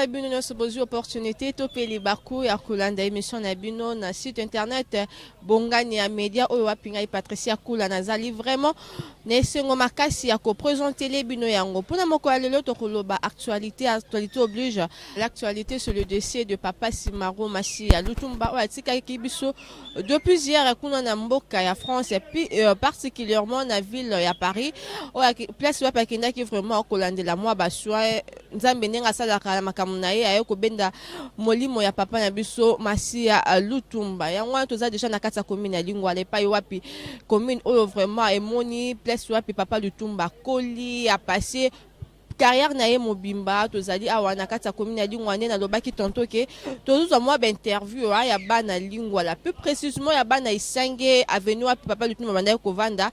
na bino nyonso bozwi opportunité topeli baku ya kolanda émission na bino na site internet bongani ya média oyo wapingai Patricia Kula nazali vraiment na esengo makasi ya koprésentele bino yango mpona moko ya lelo tokoloba actualité oblige. L'actualité sur le dossier de Papa Simaro Masia Lutumba oyo atikaki biso depuis hier kuna na mboka ya France et puis particulièrement na ville ya Paris oyo place wapi akendaki vraiment kolandela mwa baswa nzambe ndenge asalaka na makambo na ye aye kobenda molimo ya papa na biso Masia Lutumba yango wana toza déjà na kati ya commune ya Lingwala epai wapi commune oyo vraiment emoni place wapi Papa Lutumba koli a passé carrière na ye mobimba tozali awa na kati ya commune ya Lingwala na lobaki tonto ke tozuzwa mwa interview ya bana Lingwala plus précisément ya bana Isange avenue wapi Papa Lutumba bandaki kovanda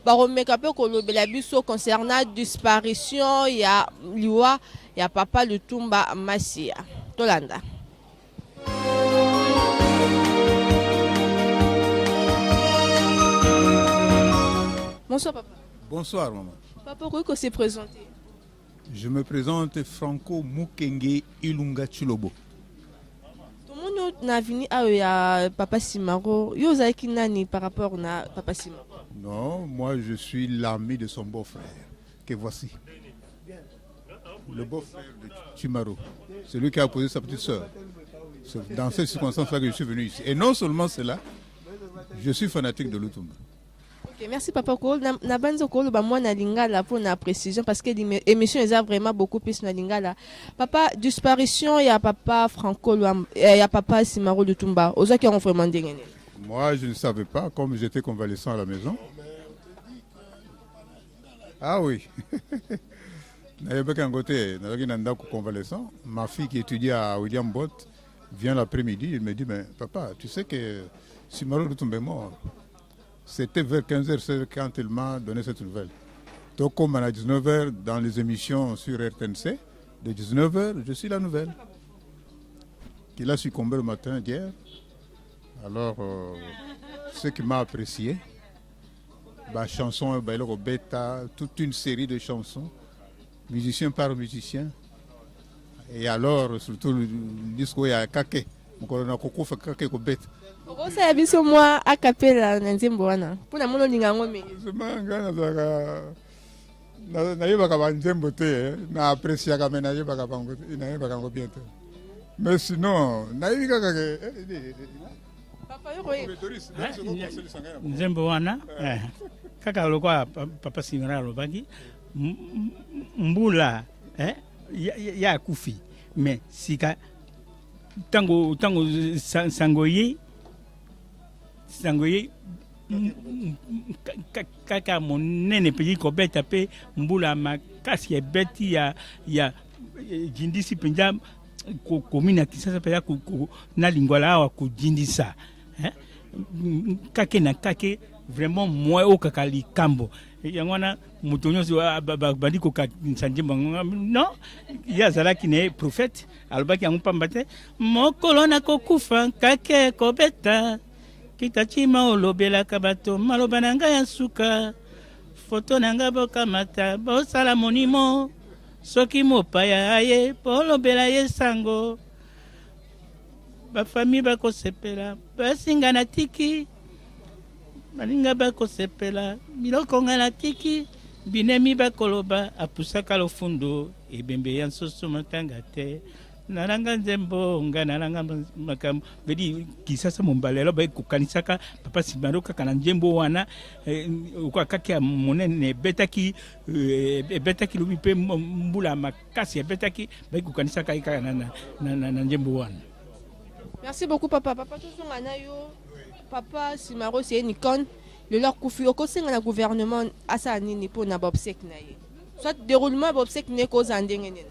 baromeka pe kolobela biso concernant disparition ya liwa ya Papa Lutumba Masia tolanda. Bonsoir papa. Bonsoir maman. Papa, pourquoi se présenter? Je me présente Franco Mukenge Ilunga Chilobo. Tout le monde n'a venu à Papa Simaro. Yo zaki nani par rapport à Papa Simaro? Non, moi je suis l'ami de son beau-frère. Que voici. Le beau-frère de Chimaro. Celui qui a posé sa petite sœur. C'est dans ces circonstances-là que je suis venu ici. Et non seulement cela, je suis fanatique de Lutumba. Ok, merci papa. Na banzo kolo ba moi na lingala pour la précision parce que l'émission est vraiment beaucoup plus na lingala. Papa, disparition ya papa Franco ya papa Simaro Lutumba. Oza qui ont vraiment dingene. Moi, je ne savais pas, comme j'étais convalescent à la maison. Ah oui. Convalescent. Ma fille qui étudie à William Bott vient l'après-midi, il me dit, mais papa, tu sais que Simaro Lutumba est mort. C'était vers 15h quand il m'a donné cette nouvelle. Donc comme à 19h dans les émissions sur RTNC, de 19h, je suis la nouvelle. Il a succombé le matin d'hier. Alors, ce qui m'a apprécié, chanson, bêta, toute une série de chansons, musicien par musicien. Et alors, surtout le disque, il y a Kake. Osa ya biso mwa a cappella na nzembo wana. Pona mono linga ngome. Ngana na yeba ka nzembo te na apprécier ka mena yeba ka bango ina yeba ka ngo bien te. Mais sinon na yeba ka papa yo koye nzembo wana kaka lokwa papa Simara lobaki mbula ya kufi mais sika tango sangoye kaka monene peli kobeta pe mbula makasi ebeti ya jindisi penja komina Kisasa pe na Lingwala awa kujindisa kake na kake vraiment moi o kaka likambo yango wana moto nyonso bandi kokanisa nzembo non ye azalaki ne prophète alobaki yango pamba te mokolo nakokufa kake kobeta kitachima olobelaka bato maloba na ngai ya suka foto na ngai bokamata bosala monimo soki mopaya aye polobela ye sango bafami bakosepela basinga na tiki balinga bakosepela biloko nga na tiki binemi bakoloba apusaka lofundo ebembe ya nsoso matanga te nalanga nzembo nga nalanga makambo bedi Kisasa mombalelo bakokanisaka papa Simaro kaka na nzembo wana kwa kaka ya monene betaki lobi pe mbula makasi betaki bakokanisaka kaka na nzembo wana. Merci beaucoup papa. Papa tozonga na yo papa Simaro c'est une icône le leur kufi okosenga na gouvernement asa nini po na bobsek na ye. Soit déroulement bobsek ne ko zandenge nene.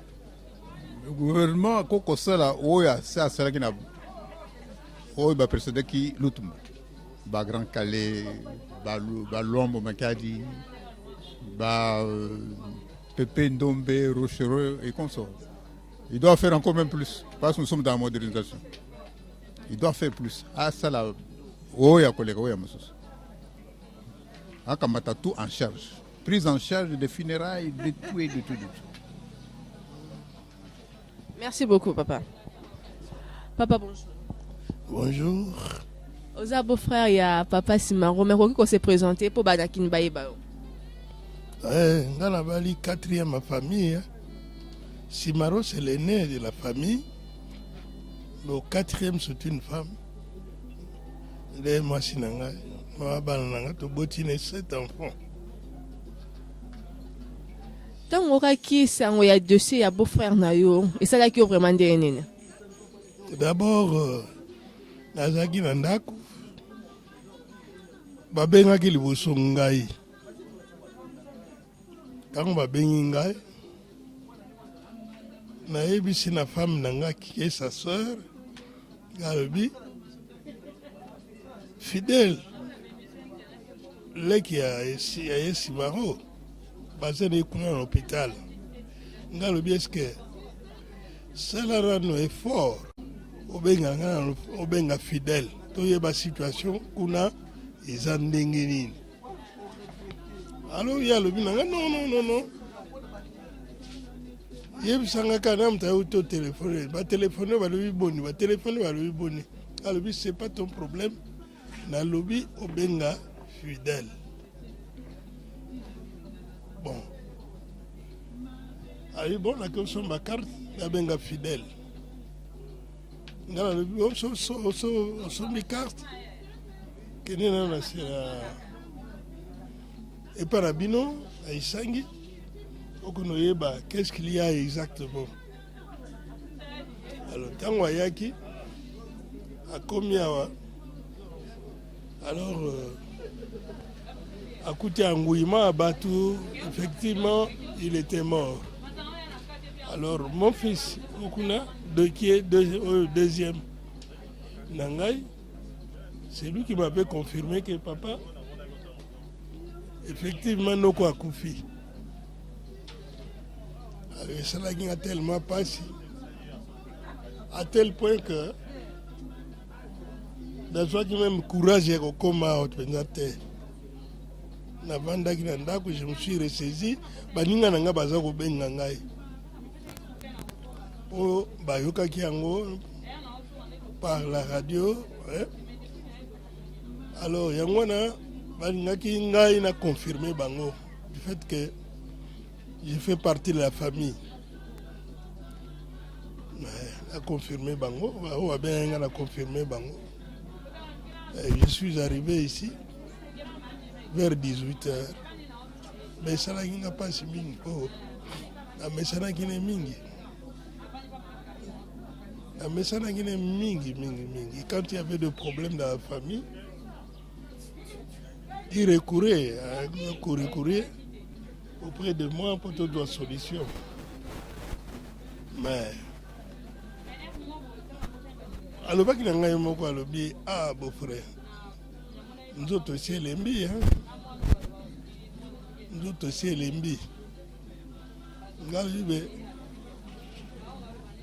Le gouvernement koko sala oya sa sala kina oya ba précédé qui Lutumba ba Grand Calais ba Lombo Makadi ba Pepe Ndombe Rochereux et consort. Il doit faire encore même plus parce que nous sommes dans la modernisation. Il doit faire plus. Ah ça là oya collègue oya masos. Akamata tout en charge. Prise en charge des funérailles, de tout et de tout. Merci beaucoup, papa. Papa, bonjour. Bonjour. Oza beau-frère, il y a papa Simaro, mais qu'on s'est présenté pour Badakin Baïba. Dans la vallée, 4e famille. Hein. Simaro, c'est l'aîné de la famille. Le 4e, c'est une femme. Les moi, Sinanga, moi, Bananga, tu botines 7 enfants. Tant on a qui il y a dossier, il y a beau-frère Nayo, et ça là qui est vraiment des. D'abord, Nazaki Nandaku, babengaki liboso ngai. Quand babengi ngai, nayebisi na femme nanga qui est sa sœur, galobi fidèle, leki ya Simaro, basé de kuna à l'hôpital. Galobi est-ce que cela rend nos efforts obenga fidèle, toyeba situation kuna eza ndenge nini. Alors il y a le binanga non. Yebisanga kana mta auto téléphoner, ba téléphoner ba lui boni, ba téléphoner ba lui boni. Alors c'est pas ton problème. Na lobby obenga fidèle. Bon. Allez bon la question ma carte, obenga fidèle. Ngala lobby so mi carte. Kenena na sera et par Abino, à Isangi, qu'est-ce qu'il y a exactement. Alors, Tango Yaki, à Komiawa, alors, à Koutia Angouima, à Batou, effectivement, il était mort. Alors, mon fils, Okuna, qui est deuxième, Nangai, c'est lui qui m'avait confirmé que papa, effectivement, nous avons Koufi. Cela a tellement passé, à tel point que, dans ce qui même courage et coma, je me suis ressaisi, baninga nanga baza ko benga ngai. Po bayoka kiango par la radio, alors yangwana Balingaki Ngai n'a confirmé Bango du fait que je fais partie de la famille. A confirmé Bango, a confirmé Bango. Je suis arrivé ici vers 18h. Mais ça n'a pas si mingi. Mais ça n'a pas mingi. Mais ça n'a pas mingi. Quand il y avait des problèmes dans la famille, il recourait auprès de moi pour trouver une solution. Mais alors qu'il y a un mot à l'objet, ah beau-frère, nous autres aussi les mbi, hein. Nous autres aussi les mbi.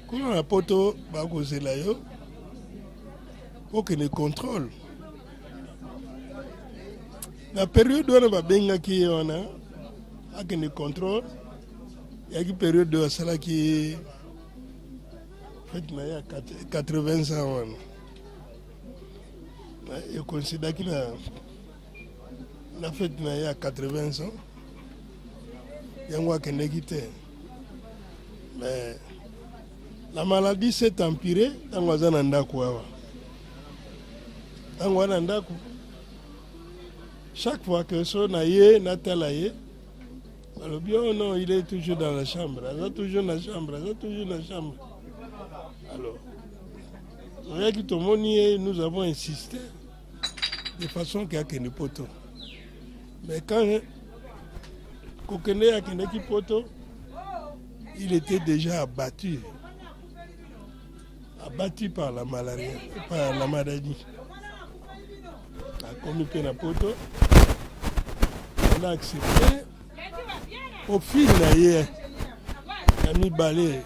Quand on a poto, bah cause là yo, pour que les contrôle. La période où on va bien qui on a, avec les contrôles, il y a une période de cela qui fait qu'il y a 80 ans. Je considère qu'il y a fait qu'il y a 80 ans. Il y a un qui était. Mais la maladie s'est empirée dans le Zanandakou. Chaque fois que son aïe, Natal aïe, alors bien non, il est toujours dans la chambre. Il est toujours dans la chambre. Alors, avec tout le monde, nous avons insisté de façon qu'il y a qu'un poteau. Mais quand Kokene a qu'un poteau, il était déjà abattu par la malaria, par la maladie. Comme il y a un poteau, on a accepté. Au fil d'ailleurs, il a mis balai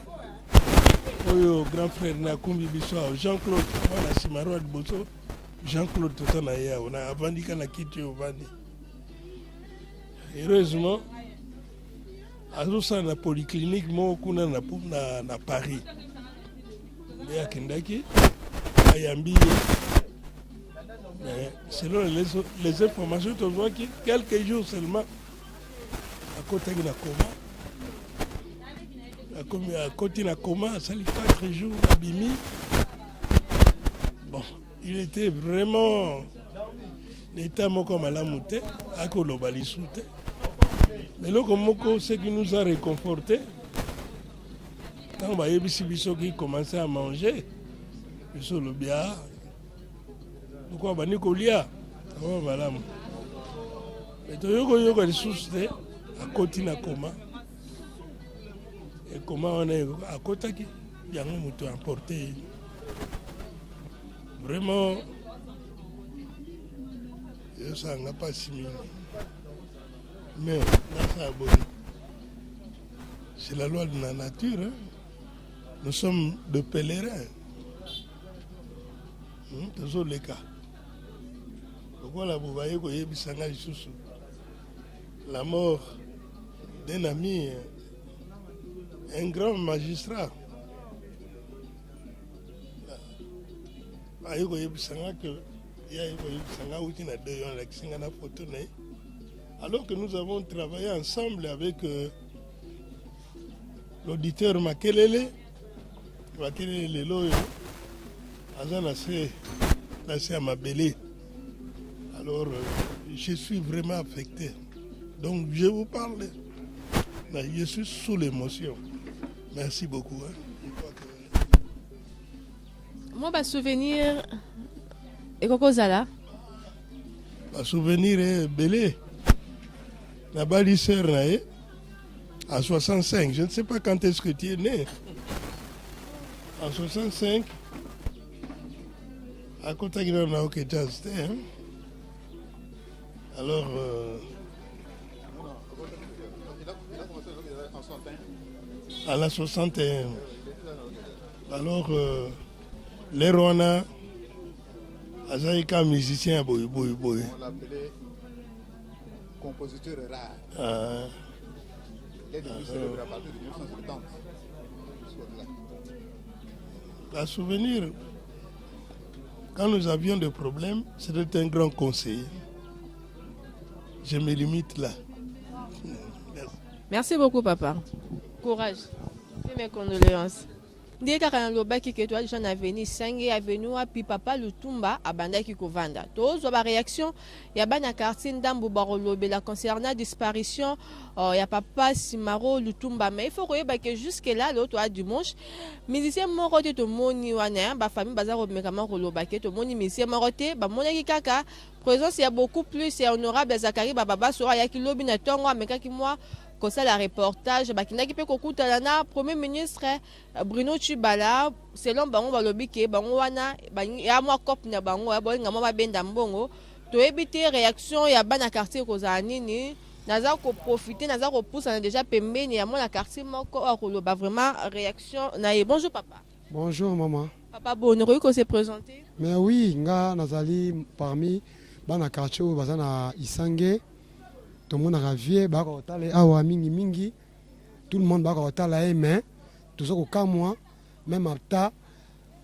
au grand frère Nakumbi Bissau, Jean-Claude, on a Simaro Bosso, Jean-Claude Totanaya, on a vendu qu'on a quitté au Vandi. Heureusement, à la polyclinique, moi, on a Paris. nde akendaki ayambi mais selon les informations tozwaki quelques jours seulement akotaki na coma akoti na coma asali 4 jours abimi. Bon, il était vraiment l'état moko malamu te akoloba lisu te. Mais eloko moko ce qui nous a réconforté quand bayebisi biso qui commençait à manger biso lobia pourquoi bani kolia awa malamu mais toyokoyoka lisusu te akoti na coma et comment on est akotaki yango moto emporté vraiment ça n'a pas assimilé. Mais c'est la loi de la nature. Hein. Nous sommes de pèlerins. Toujours les cas. Pourquoi vous voyez la mort d'un ami, un grand magistrat. Alors que nous avons travaillé ensemble avec l'auditeur Makelele Loyo, à Mabélé. Alors je suis vraiment affecté. Donc je vous parle, je suis sous l'émotion. Merci beaucoup. Hein. Moi, ma souvenir, et Coco Zala. Ma souvenir est belé. La balisseur à 65. Je ne sais pas quand est-ce que tu es né. En 65, à côté de la hein. Alors, à la 61. Alors, les Rona, Azaïka musicien, boy. On l'appelait compositeur rare. Il est devenu célèbre à partir de 1970. La souvenir, quand nous avions des problèmes, c'était un grand conseiller. Je me limite là. Merci beaucoup, papa. Courage. Fais mes condoléances. Ndie kaka na lobaki ke toi déjà na veni sange avenue api papa Lutumba abandaki kovanda. Tozo ba réaction ya bana quartier ndambu barolobela concernant disparition ya papa Simaro Lutumba, mais il faut koyeba que jusque là l'autre a dimanche musicien moko te to moni wana ba famille bazaro mekama kolobaki to moni musicien moko te ba monaki kaka présence ya beaucoup plus honorable Zakari baba sora ya kilobi na tongo amekaki moi comme ça, la reportage, qui peut écouter na Premier ministre Bruno Tshibala, selon Bango Balobike, Bango Wana, ya moi cop na Bango, ya bolinga mo benda mbongo, to éviter réaction ya bana quartier kozani ni, naza ko profiter, naza ko pousser na déjà pembeni ya mon quartier moko akoloba vraiment réaction na ye. Bonjour papa. Bonjour maman. Papa Bonneru ko se présenter. Mais oui, nga nazali parmi bana quartier bazana Isange. Tout le monde a ravié, mingi, tout le monde a ravié, mais tout ça au moi, même à ta,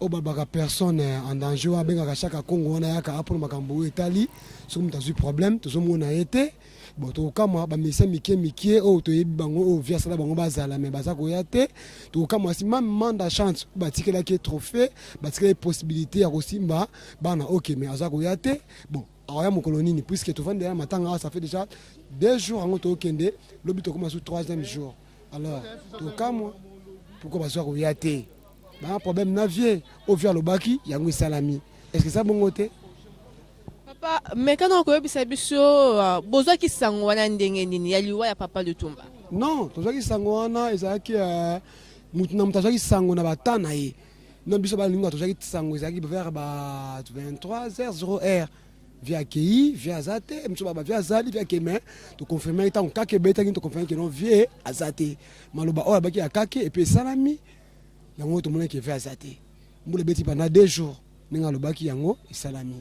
au baba personne en danger, à chaque Congo, on a pour Macambo Italie, si on a eu problème, tout le monde a été. Bon, tout cas, moi, je Mickey, oh, tu es bango, via ça, bango bazala, mais baza koyate, tout cas, moi, si même manda chance, bâtir là qui est trophée, bâtir les possibilités à Rosimba, bana, ok, mais aza koyate, bon. Alors, mon colonie, puisque tout le monde matin, ça fait déjà 2 jours en auto kende, le but commence au 3e jour. Alors, tout cas, moi, pourquoi pas soir où il y a été un problème navier, au via le baki, il y a un salami. Est-ce que ça bon côté? Papa, mais quand on a dit besoin qui s'engouana ndengeni, il y a liwa ya papa Lutumba. Non, besoin qui s'engouana, et ça qui mutina mutaji sangona batana yi. Non biso ba linga toja qui sango, ça qui vers 23h0r. Via Kei, via Zate, via Zali, via Kemen, tu confirmes que tu as un bêta, tu confirmes que non via Azate. Maloba, oh, baki a kake, et puis salami, il y a un autre monde qui est via Zate. Moi, le bêti pendant 2 jours, il y a le baki yango et salami.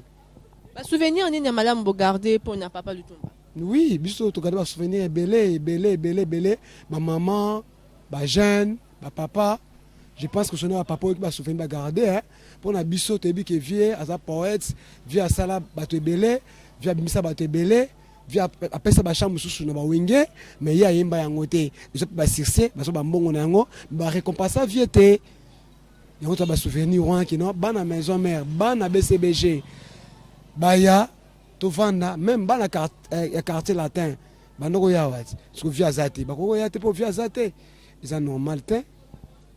Le souvenir, on est madame Bogardé pour n'a pas Lutumba. Oui, biso, tu gardes un souvenir belé, ma maman, ma jeune, ma papa, Je pense que ce n'est pas papa qui va souffrir de garder. Pour la biso, tu es que vieux, à sa poète, vieux à sala bateau belé, vieux à bimisa bateau belé, vieux à pesa bacham sous na bawinge, mais il y a yemba yangote. Ils ont pas circé, ils ont pas bon yango, ba récompenser vieux te. Ils ont pas souvenir ouan qui non, bana maison mère, bana BCBG. Baya, to vanda, même bana quartier latin. Banoko ya wat. Parce que vieux azate, bako ya te pour vieux azate. Ils ont normal te.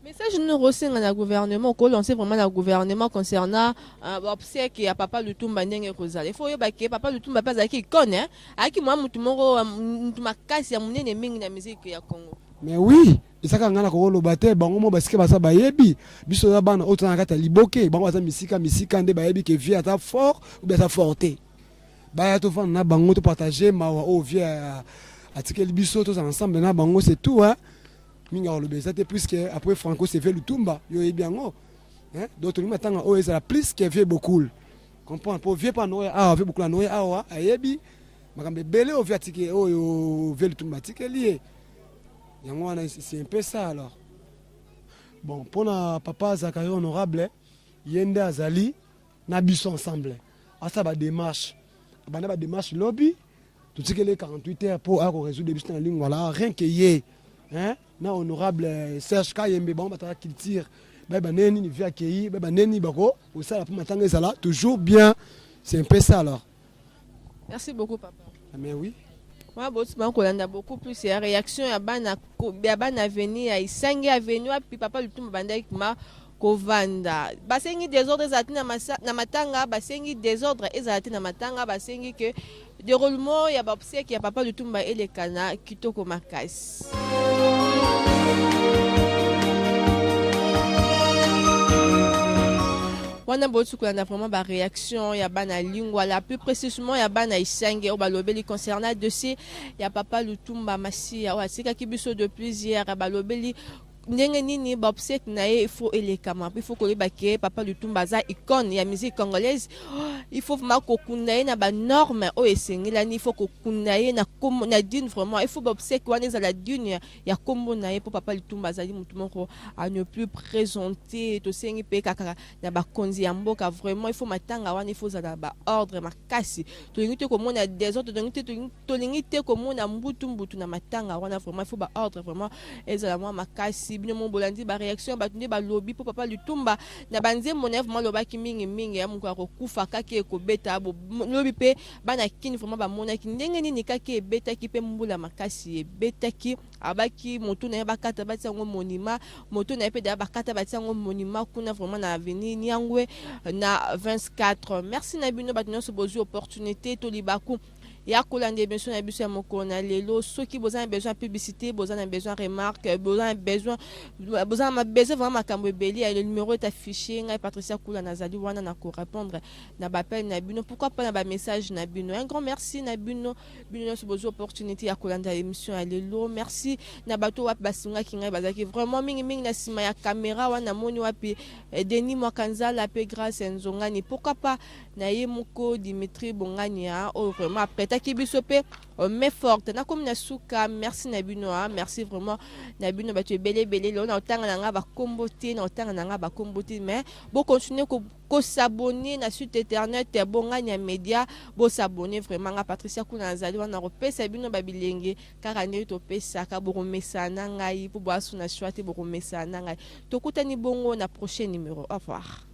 Message nous reçoit dans le gouvernement, qu'on lance vraiment le gouvernement concernant l'obsèque qui a papa Lutumba ndenge kozala. Il faut que papa Lutumba pas aki connaît, aki moi mutumoro mutumakasi ya munene mingi na musique ya Congo. Mais oui, isaka ngana ko lobate bango mo basike basa bayebi, biso ya bana otana kata liboke, bango basa misika nde bayebi que vie ata fort ou bien ata forte. Ba to vendre na bango to partager mawa o vie atike biso to ensemble na bango c'est tout hein. Minga le bezate puisque après Franco s'est fait le Tumba yo e bien ngo hein d'autres lui maintenant o est la plus que vieux beaucoup comprendre pour vieux pas noé ah vieux beaucoup la noé ah ayebi makambe belé o viatike o yo vieux le Tumba tike lié yango c'est un peu ça alors bon pour na papa Zakayo honorable yende azali na biso ensemble asa ba démarche bana ba démarche lobby tout ce que les 48 heures pour résoudre des biso na ligne voilà rien que yé hein na honorable Serge Kayembe bon batara culture ba neni ni via kei ba neni bako au ça pour matanga ezala toujours bien c'est un peu ça alors. Merci beaucoup papa. Ah, mais oui. Moi botsman ko landa beaucoup plus ya réaction ya bana venir ya Isangi avenue puis papa Lutumba bandaki ma kovanda basengi désordre ezati na matanga basengi désordre ezati na matanga basengi que déroulement ya babseki ya papa Lutumba elekana kitoko makasi. Wana botu ko na vraiment ba réaction ya bana lingwa la plus précisément ya bana Isangi o balobeli concernant dossier ya papa Lutumba Masia wa sika kibiso de plusieurs balobeli ndenge nini babsek na il faut elekama il faut que le papa Lutumba za icône ya musique congolaise il faut vraiment ko kundaye na ba norme o esengela ni il faut ko kundaye na comme na dune vraiment il faut babsek wana za la dune ya kombo na pour papa Lutumba za mutu moko à ne plus présenter to sengi pe kaka na ba konzi ya mboka vraiment il faut matanga wana il faut za ba ordre makasi to ngite ko mona des autres to ngite ko mona mbutu na matanga wana vraiment il faut ba ordre vraiment ezala moi makasi bino mon bolandi ba réaction ba tunde ba lobby pour papa Lutumba na banze monef mo lobaki mingi ya muko akufa kake ko beta bo lobby pe bana kini vraiment ba monaki ndenge nini kake beta ki pe mbula makasi beta ki abaki moto na bakata batsango monima moto na pe da bakata batsango monima kuna vraiment na avenir Nyangwe na 24. Merci na bino batino se bozu opportunité to libaku ya kolande besoin na biso ya mokona lelo soki besoin de publicité besoin de remarque besoin vraiment makambo ebeli le numéro est affiché ngai Patricia Kula nazali wana na ko répondre na bapel na bino pourquoi pas na ba message na bino un grand merci na bino so besoin opportunité ya kolanda émission ya lelo merci na bato wa basinga ki ngai bazaki vraiment mingi na sima ya caméra wana moni wapi Denis Mwakanzala pe grâce Nzongani pourquoi pas na ye moko Dimitri Bongani vraiment après Kibisope mais forte na comme na suka merci na bino merci vraiment na bino ba tu belé là on tanga nga ba kombote na tanga nga ba kombote mais bon continuer ko s'abonner na site internet Bongani Media bo s'abonner vraiment nga Patricia Kuna zali wana repesa bino ba bilenge car ane to pesa ka bo remesa na ngai po bo asuna swate bo remesa na ngai to kutani bongo na prochain numéro au revoir.